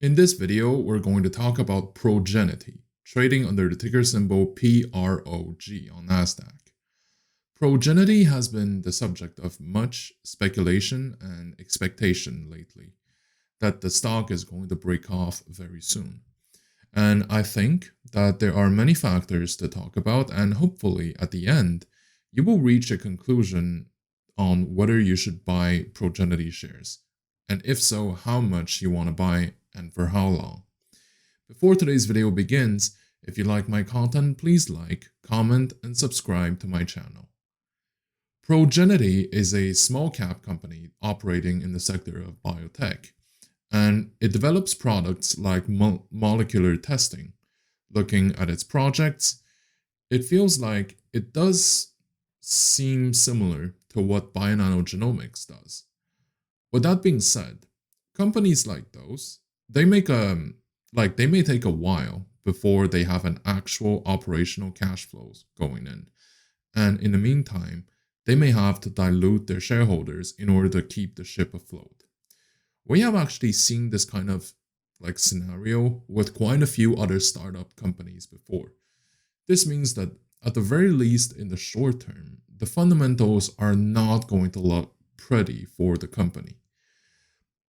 In this video, we're going to talk about Progenity, trading under the ticker symbol PROG on Nasdaq. Progenity has been the subject of much speculation and expectation lately that the stock is going to break off very soon. And I think that there are many factors to talk about, and hopefully at the end, you will reach a conclusion on whether you should buy Progenity shares, and if so, how much you want to buy and for how long. Before today's video begins, if you like my content, please like, comment, and subscribe to my channel. Progenity is a small cap company operating in the sector of biotech, and it develops products like molecular testing. Looking at its projects, it feels like it does seem similar to what Bionanogenomics does. With that being said, companies like those, they may take a while before they have an actual operational cash flows going in. And in the meantime, they may have to dilute their shareholders in order to keep the ship afloat. We have actually seen this kind of scenario with quite a few other startup companies before. This means that at the very least in the short term, the fundamentals are not going to look pretty for the company.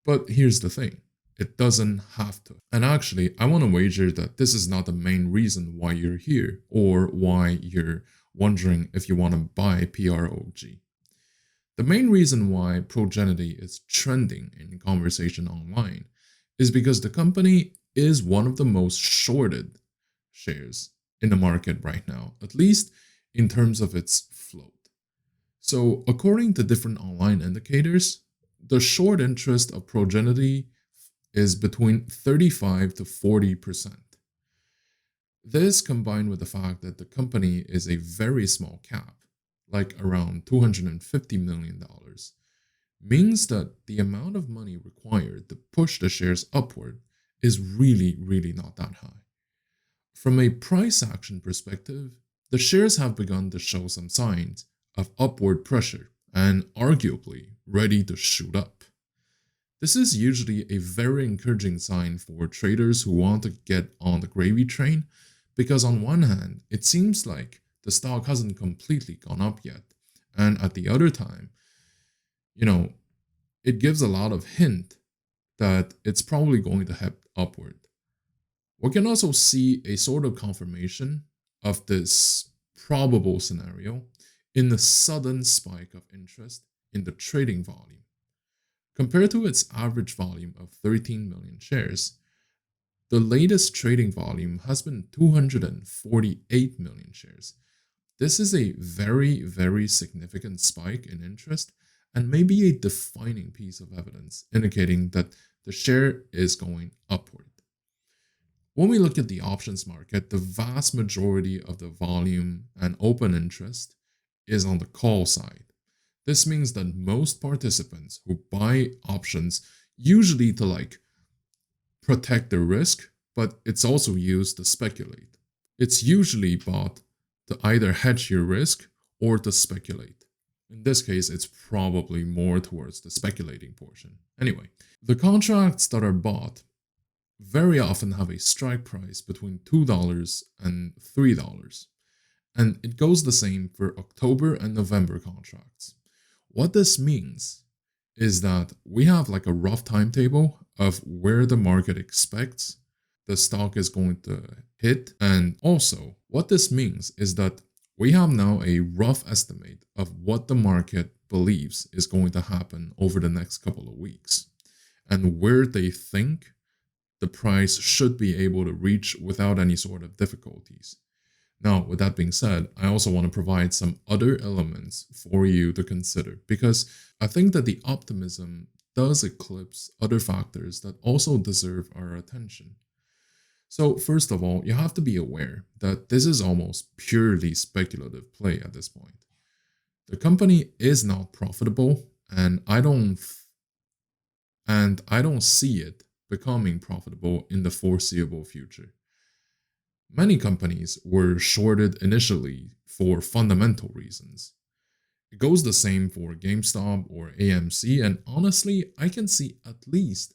But here's the thing, it doesn't have to. And actually, I want to wager that this is not the main reason why you're here or why you're wondering if you want to buy PROG. The main reason why Progenity is trending in conversation online is because the company is one of the most shorted shares in the market right now, at least in terms of its float. So according to different online indicators, the short interest of Progenity is between 35 to 40%. This, combined with the fact that the company is a very small cap, like around $250 million, means that the amount of money required to push the shares upward is really not that high. From a price action perspective, the shares have begun to show some signs of upward pressure and arguably ready to shoot up. This is usually a very encouraging sign for traders who want to get on the gravy train, because on one hand, it seems like the stock hasn't completely gone up yet, and at the other time, it gives a lot of hint that it's probably going to head upward. We can also see a sort of confirmation of this probable scenario in the sudden spike of interest in the trading volume. Compared to its average volume of 13 million shares, the latest trading volume has been 248 million shares. This is a very significant spike in interest and maybe a defining piece of evidence indicating that the share is going upward. When we look at the options market, the vast majority of the volume and open interest is on the call side. This means that most participants who buy options usually to protect their risk, but it's also used to speculate. It's usually bought to either hedge your risk or to speculate. In this case, it's probably more towards the speculating portion. Anyway, the contracts that are bought very often have a strike price between $2 and $3. And it goes the same for October and November contracts. What this means is that we have a rough timetable of where the market expects the stock is going to hit. And also, what this means is that we have now a rough estimate of what the market believes is going to happen over the next couple of weeks and where they think the price should be able to reach without any sort of difficulties. Now, with that being said, I also want to provide some other elements for you to consider, because I think that the optimism does eclipse other factors that also deserve our attention. So first of all, you have to be aware that this is almost purely speculative play at this point. The company is not profitable, and I don't see it becoming profitable in the foreseeable future. Many companies were shorted initially for fundamental reasons. It goes the same for GameStop or AMC, and honestly, I can see at least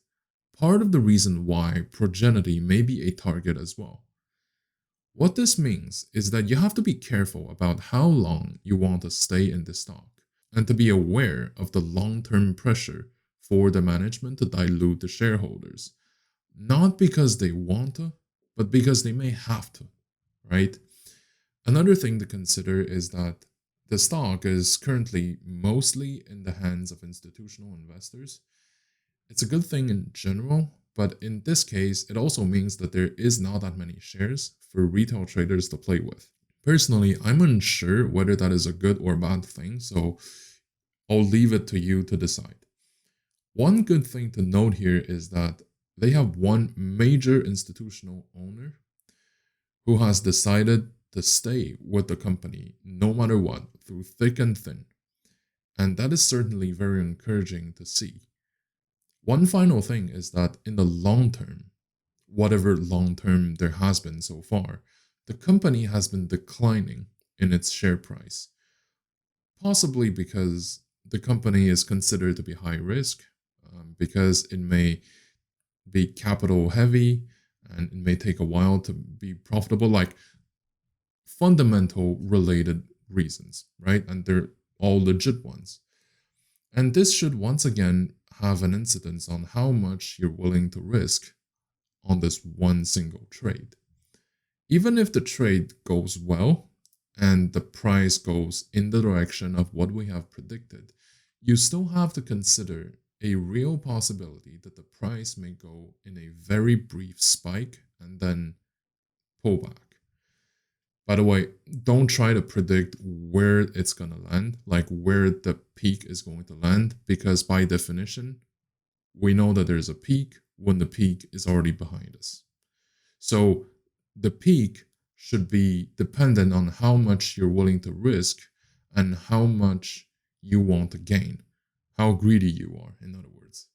part of the reason why Progenity may be a target as well. What this means is that you have to be careful about how long you want to stay in the stock and to be aware of the long-term pressure for the management to dilute the shareholders, not because they want to, but because they may have to, right? Another thing to consider is that the stock is currently mostly in the hands of institutional investors. It's a good thing in general, but in this case, it also means that there is not that many shares for retail traders to play with. Personally, I'm unsure whether that is a good or bad thing, so I'll leave it to you to decide. One good thing to note here is that they have one major institutional owner who has decided to stay with the company no matter what, through thick and thin. And that is certainly very encouraging to see. One final thing is that in the long term, whatever long term there has been so far, the company has been declining in its share price. Possibly because the company is considered to be high risk, because it may be capital heavy and it may take a while to be profitable, like fundamental related reasons, right? And they're all legit ones. And this should once again have an incidence on how much you're willing to risk on this one single trade. Even if the trade goes well and the price goes in the direction of what we have predicted, you still have to consider a real possibility that the price may go in a very brief spike and then pull back. By the way, don't try to predict where it's going to land, like where the peak is going to land, because by definition, we know that there's a peak when the peak is already behind us. So the peak should be dependent on how much you're willing to risk and how much you want to gain, how greedy you are, in other words.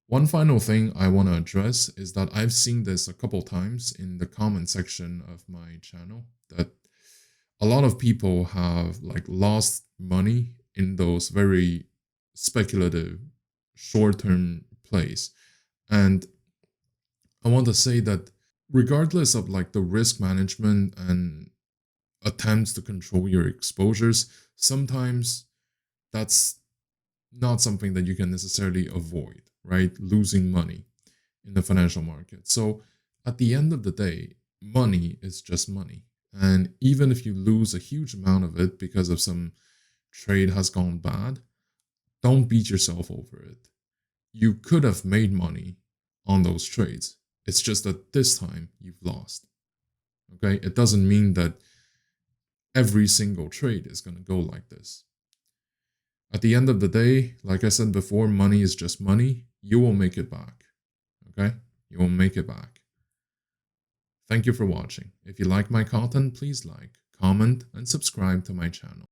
One final thing I want to address is that I've seen this a couple times in the comment section of my channel, that a lot of people have lost money in those very speculative short-term plays. And I want to say that regardless of the risk management and attempts to control your exposures, sometimes that's not something that you can necessarily avoid, right? Losing money in the financial market. So at the end of the day, money is just money. And even if you lose a huge amount of it because of some trade has gone bad, don't beat yourself over it. You could have made money on those trades. It's just that this time you've lost. Okay? It doesn't mean that every single trade is going to go like this. At the end of the day, like I said before, money is just money. You will make it back. Okay? You will make it back. Thank you for watching. If you like my content, please like, comment, and subscribe to my channel.